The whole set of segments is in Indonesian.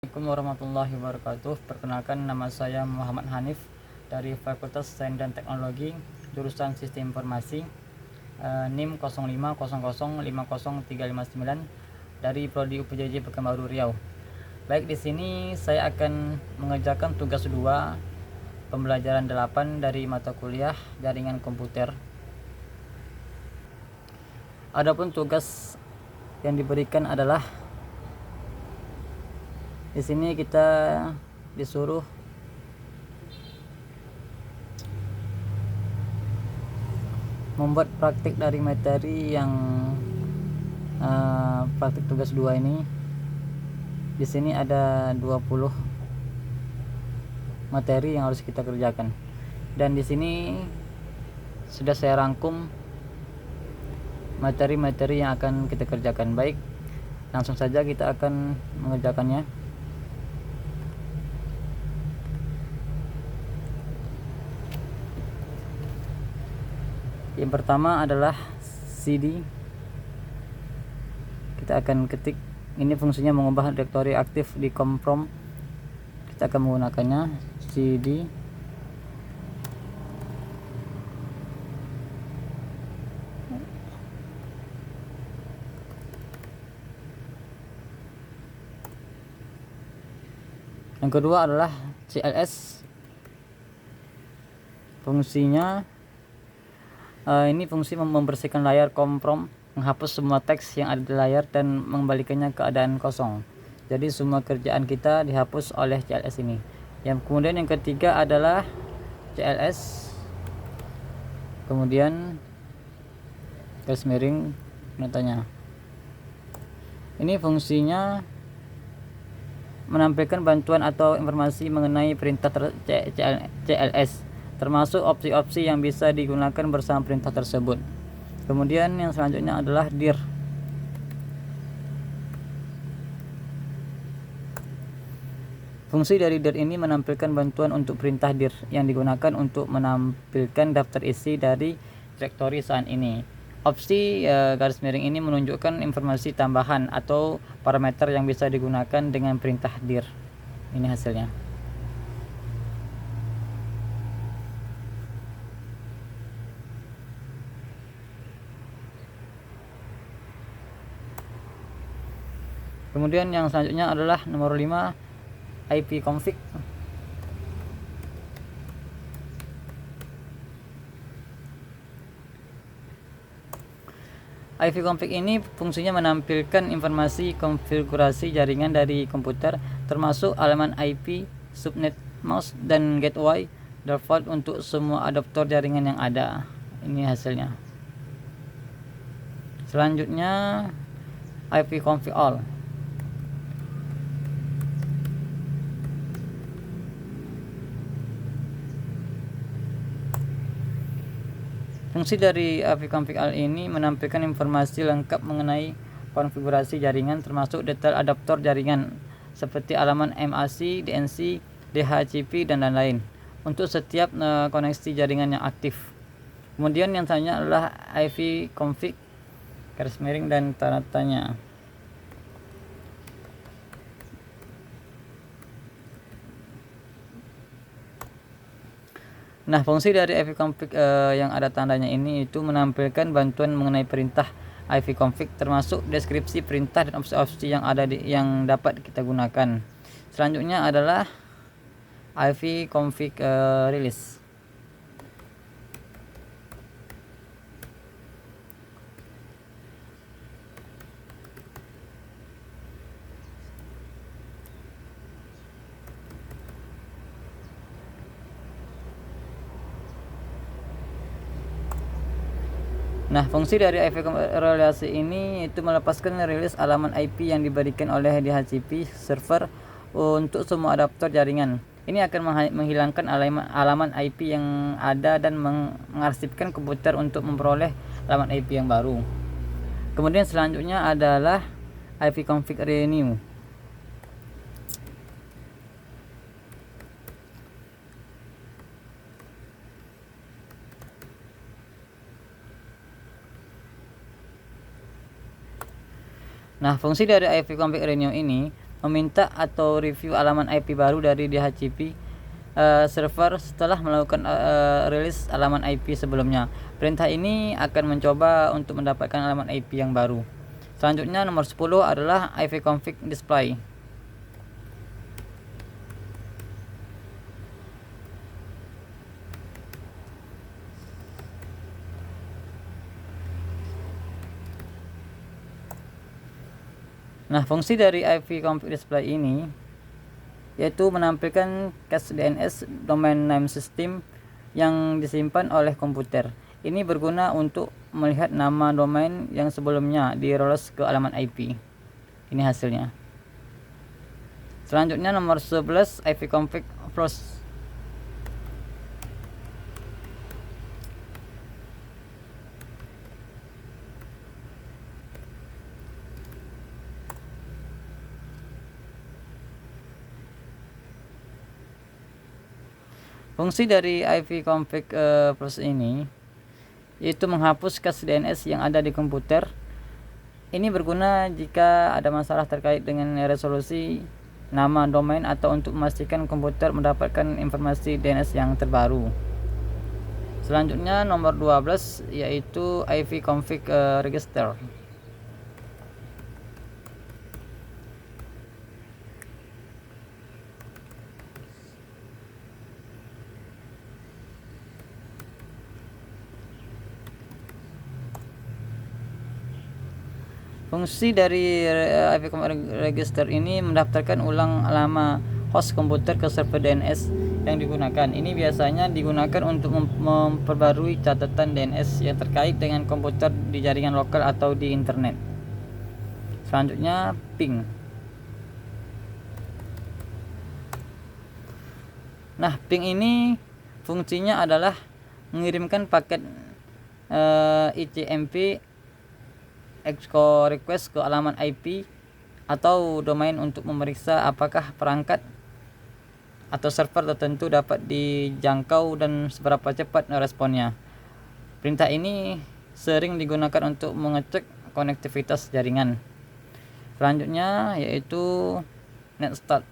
Assalamualaikum warahmatullahi wabarakatuh. Perkenalkan, nama saya Muhammad Hanif dari Fakultas Sains dan Teknologi, jurusan Sistem Informasi, NIM 0500500359 dari Prodi UPJJ Pekanbaru Riau. Baik, di sini saya akan mengerjakan tugas 2 pembelajaran 8 dari mata kuliah Jaringan Komputer. Adapun tugas yang diberikan adalah di sini kita disuruh membuat praktik dari materi yang praktik tugas 2 ini. Di sini ada 20 materi yang harus kita kerjakan. Dan di sini sudah saya rangkum materi-materi yang akan kita kerjakan. Baik, langsung saja kita akan mengerjakannya. Yang pertama adalah CD. Kita akan ketik, ini fungsinya mengubah direktori aktif di COM/PROM. Kita akan menggunakannya CD yang kedua adalah CLS. Fungsinya ini fungsi membersihkan layar COM/PROM, menghapus semua teks yang ada di layar dan mengembalikannya keadaan kosong. Jadi semua kerjaan kita dihapus oleh CLS ini. Kemudian yang ketiga adalah CLS, kemudian garis miring notanya. Ini fungsinya menampilkan bantuan atau informasi mengenai perintah CLS, termasuk opsi-opsi yang bisa digunakan bersama perintah tersebut. Kemudian yang selanjutnya adalah dir. Fungsi dari dir ini menampilkan bantuan untuk perintah dir yang digunakan untuk menampilkan daftar isi dari direktori saat ini. Opsi garis miring ini menunjukkan informasi tambahan atau parameter yang bisa digunakan dengan perintah dir. Ini hasilnya. Kemudian yang selanjutnya adalah nomor 5, ipconfig. ipconfig ini fungsinya menampilkan informasi konfigurasi jaringan dari komputer, termasuk alamat IP, subnet, MAC, dan gateway default untuk semua adaptor jaringan yang ada. Ini hasilnya. Selanjutnya ipconfig all. Fungsi dari ipconfig all ini menampilkan informasi lengkap mengenai konfigurasi jaringan, termasuk detail adaptor jaringan seperti alamat MAC, DNC, DHCP, dan lain-lain untuk setiap koneksi jaringan yang aktif. Kemudian yang selanjutnya adalah ipconfig garis miring dan tanda-tanya. Nah, fungsi dari ipconfig yang ada tandanya ini itu menampilkan bantuan mengenai perintah ipconfig, termasuk deskripsi perintah dan opsi-opsi yang ada yang dapat kita gunakan. Selanjutnya adalah ipconfig release. Nah, fungsi dari ipconfig relasi ini itu melepaskan rilis alamat IP yang diberikan oleh DHCP server untuk semua adaptor jaringan. Ini akan menghilangkan alamat IP yang ada dan mengarsipkan komputer untuk memperoleh alamat IP yang baru. Kemudian selanjutnya adalah ipconfig renew. Nah, fungsi dari ipconfig renew ini meminta atau review alaman IP baru dari DHCP server setelah melakukan rilis alaman IP sebelumnya. Perintah ini akan mencoba untuk mendapatkan alaman IP yang baru. Selanjutnya nomor 10 adalah ipconfig display. Nah, fungsi dari ipconfig display ini yaitu menampilkan cache DNS domain name system yang disimpan oleh komputer. Ini berguna untuk melihat nama domain yang sebelumnya diroles ke alamat IP. Ini hasilnya. Selanjutnya nomor 11 ipconfig flows. Fungsi dari ipconfig plus ini yaitu menghapus cache DNS yang ada di komputer. Ini berguna jika ada masalah terkait dengan resolusi nama domain atau untuk memastikan komputer mendapatkan informasi DNS yang terbaru. Selanjutnya nomor 12 yaitu ipconfig register. Fungsi dari ipconfig register ini mendaftarkan ulang nama host komputer ke server DNS yang digunakan. Ini biasanya digunakan untuk memperbarui catatan DNS yang terkait dengan komputer di jaringan lokal atau di internet. Selanjutnya ping. Nah, ping ini fungsinya adalah mengirimkan paket ICMP EXCO request ke alamat IP atau domain untuk memeriksa apakah perangkat atau server tertentu dapat dijangkau dan seberapa cepat responnya. Perintah ini sering digunakan untuk mengecek konektivitas jaringan. Selanjutnya yaitu netstart.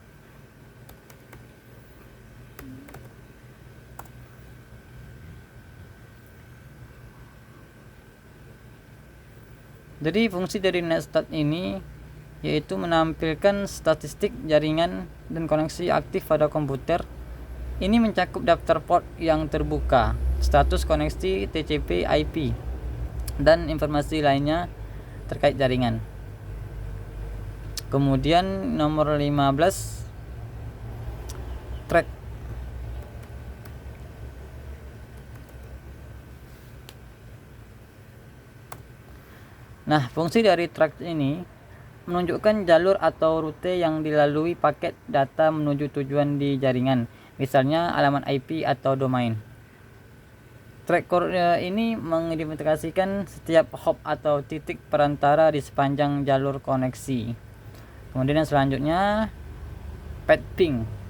Jadi fungsi dari netstart ini yaitu menampilkan statistik jaringan dan koneksi aktif pada komputer. Ini mencakup daftar port yang terbuka, status koneksi TCP IP, dan informasi lainnya terkait jaringan. Kemudian nomor 15 track. Nah, fungsi dari track ini menunjukkan jalur atau rute yang dilalui paket data menuju tujuan di jaringan, misalnya alamat IP atau domain. Track ini mengidentifikasikan setiap hop atau titik perantara di sepanjang jalur koneksi. Kemudian yang selanjutnya path ping.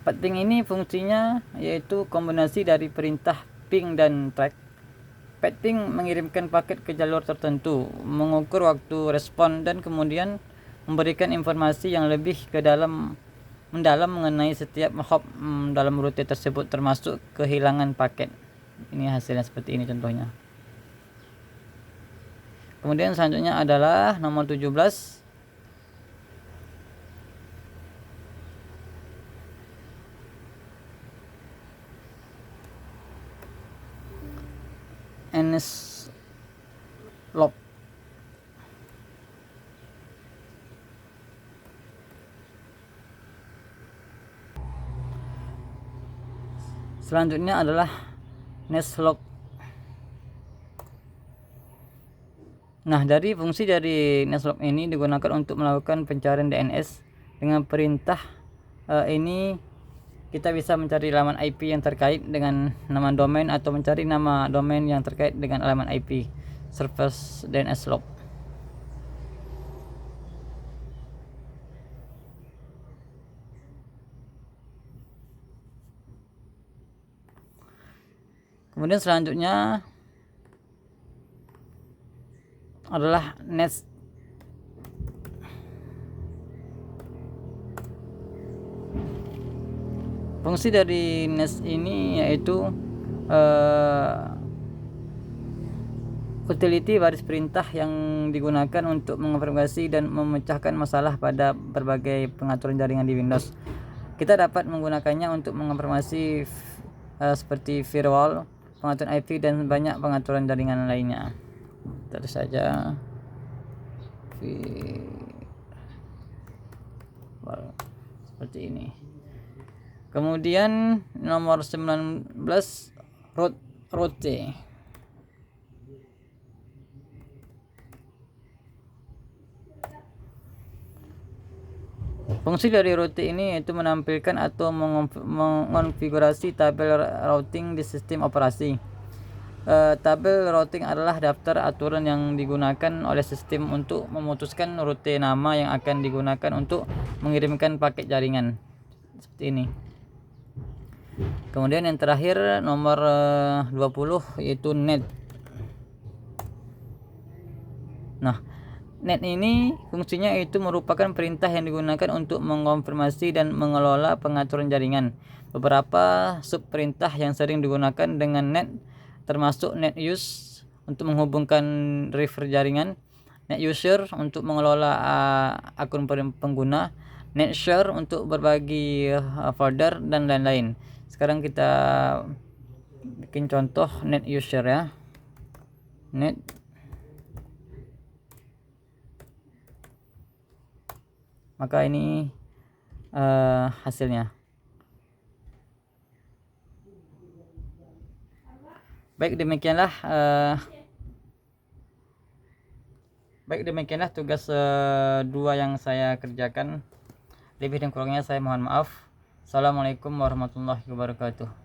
Path ping ini fungsinya yaitu kombinasi dari perintah ping dan track. Path ping mengirimkan paket ke jalur tertentu, mengukur waktu respon, dan kemudian memberikan informasi yang lebih mendalam mengenai setiap hop dalam rute tersebut, termasuk kehilangan paket. Ini hasilnya seperti ini contohnya. Kemudian selanjutnya adalah nomor 17 nslog. Selanjutnya adalah nslog. Nah, dari fungsi dari nslog ini digunakan untuk melakukan pencarian DNS. Dengan perintah ini kita bisa mencari alamat IP yang terkait dengan nama domain atau mencari nama domain yang terkait dengan alamat IP service DNS log. Kemudian selanjutnya adalah NES. Fungsi dari NES ini yaitu utility baris perintah yang digunakan untuk mengonfirmasi dan memecahkan masalah pada berbagai pengaturan jaringan di Windows. Kita dapat menggunakannya untuk mengonfirmasi seperti firewall, pengaturan IP, dan banyak pengaturan jaringan lainnya. Terus saja seperti ini. Kemudian nomor 19, route. Fungsi dari route ini yaitu menampilkan atau mengonfigurasi tabel routing di sistem operasi. Tabel routing adalah daftar aturan yang digunakan oleh sistem untuk memutuskan rute nama yang akan digunakan untuk mengirimkan paket jaringan. Seperti ini. Kemudian yang terakhir nomor 20 yaitu net. Nah, net ini fungsinya itu merupakan perintah yang digunakan untuk mengonfirmasi dan mengelola pengaturan jaringan. Beberapa sub perintah yang sering digunakan dengan net termasuk net use untuk menghubungkan refer jaringan, net user untuk mengelola akun pengguna, net share untuk berbagi folder, dan lain-lain. Sekarang kita bikin contoh net user ya. Net maka ini hasilnya. Baik, demikianlah tugas 2 yang saya kerjakan. Lebih dan kurangnya saya mohon maaf. Assalamualaikum warahmatullahi wabarakatuh.